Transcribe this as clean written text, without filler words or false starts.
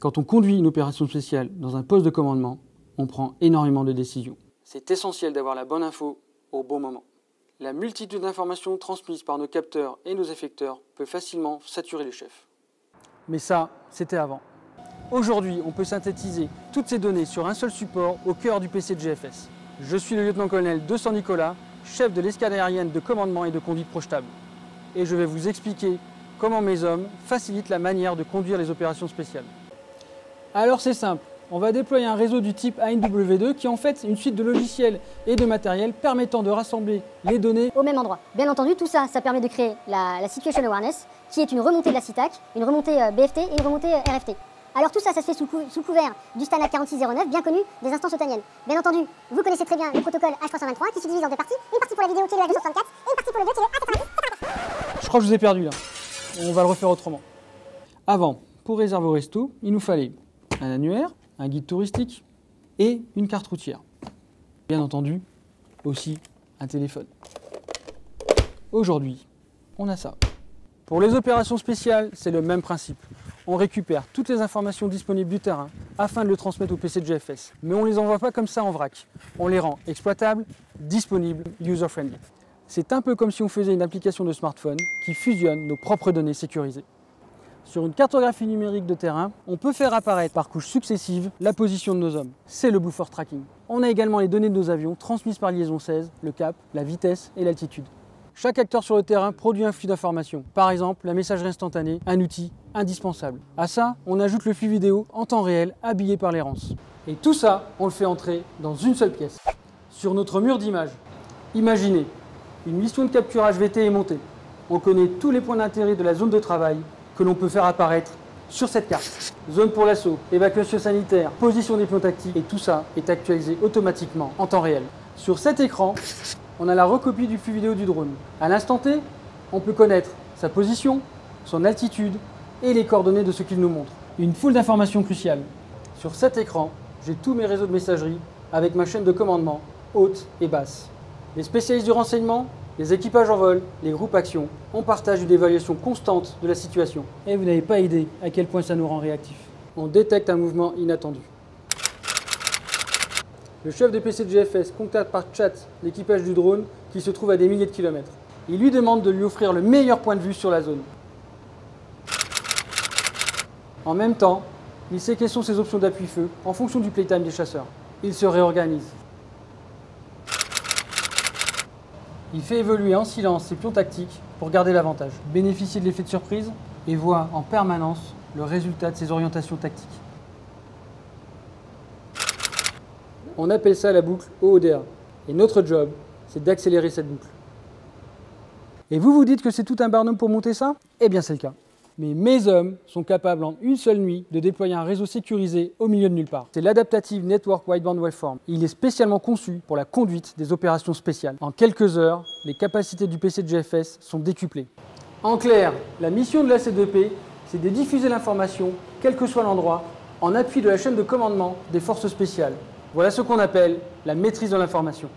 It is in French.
Quand on conduit une opération spéciale dans un poste de commandement, on prend énormément de décisions. C'est essentiel d'avoir la bonne info au bon moment. La multitude d'informations transmises par nos capteurs et nos effecteurs peut facilement saturer les chefs. Mais ça, c'était avant. Aujourd'hui, on peut synthétiser toutes ces données sur un seul support au cœur du PC de GFS. Je suis le lieutenant-colonel Desan Nicolas, chef de l'escadre aérienne de commandement et de conduite projetable. Et je vais vous expliquer comment mes hommes facilitent la manière de conduire les opérations spéciales. Alors c'est simple, on va déployer un réseau du type ANW2 qui est en fait une suite de logiciels et de matériel permettant de rassembler les données au même endroit. Bien entendu, tout ça, ça permet de créer la Situation Awareness, qui est une remontée de la SITAC, une remontée BFT et une remontée RFT. Alors tout ça, ça se fait sous couvert du standard 4609, bien connu des instances otaniennes. Bien entendu, vous connaissez très bien le protocole H323 qui se divise en deux parties. Une partie pour la vidéo qui est le R264 et une partie pour le 2 qui est le A90. Je crois que je vous ai perdu là. On va le refaire autrement. Avant, pour réserver au resto, il nous fallait un annuaire, un guide touristique et une carte routière. Bien entendu, aussi un téléphone. Aujourd'hui, on a ça. Pour les opérations spéciales, c'est le même principe. On récupère toutes les informations disponibles du terrain afin de le transmettre au PC de GFS. Mais on ne les envoie pas comme ça en vrac. On les rend exploitables, disponibles, user-friendly. C'est un peu comme si on faisait une application de smartphone qui fusionne nos propres données sécurisées. Sur une cartographie numérique de terrain, on peut faire apparaître par couches successives la position de nos hommes. C'est le Blue Force Tracking. On a également les données de nos avions transmises par liaison 16, le cap, la vitesse et l'altitude. Chaque acteur sur le terrain produit un flux d'informations. Par exemple, la messagerie instantanée, un outil indispensable. À ça, on ajoute le flux vidéo en temps réel, habillé par l'errance. Et tout ça, on le fait entrer dans une seule pièce. Sur notre mur d'image, imaginez, une mission de capture HVT est montée. On connaît tous les points d'intérêt de la zone de travail que l'on peut faire apparaître sur cette carte. Zone pour l'assaut, évacuation sanitaire, position des pions tactiques, et tout ça est actualisé automatiquement en temps réel. Sur cet écran, on a la recopie du flux vidéo du drone. À l'instant T, on peut connaître sa position, son altitude et les coordonnées de ce qu'il nous montre. Une foule d'informations cruciales. Sur cet écran, j'ai tous mes réseaux de messagerie avec ma chaîne de commandement, haute et basse. Les spécialistes du renseignement, les équipages en vol, les groupes actions, on partage une évaluation constante de la situation. Et vous n'avez pas idée à quel point ça nous rend réactifs. On détecte un mouvement inattendu. Le chef de PC de GFS contacte par chat l'équipage du drone qui se trouve à des milliers de kilomètres. Il lui demande de lui offrir le meilleur point de vue sur la zone. En même temps, il sait quelles sont ses options d'appui-feu en fonction du playtime des chasseurs. Il se réorganise. Il fait évoluer en silence ses pions tactiques pour garder l'avantage, bénéficier de l'effet de surprise et voit en permanence le résultat de ses orientations tactiques. On appelle ça la boucle OODA. Et notre job, c'est d'accélérer cette boucle. Et vous vous dites que c'est tout un barnum pour monter ça? Eh bien c'est le cas. Mais mes hommes sont capables en une seule nuit de déployer un réseau sécurisé au milieu de nulle part. C'est l'Adaptative Network Wideband Waveform. Il est spécialement conçu pour la conduite des opérations spéciales. En quelques heures, les capacités du PC de GFS sont décuplées. En clair, la mission de la C2P, c'est de diffuser l'information, quel que soit l'endroit, en appui de la chaîne de commandement des forces spéciales. Voilà ce qu'on appelle la maîtrise de l'information.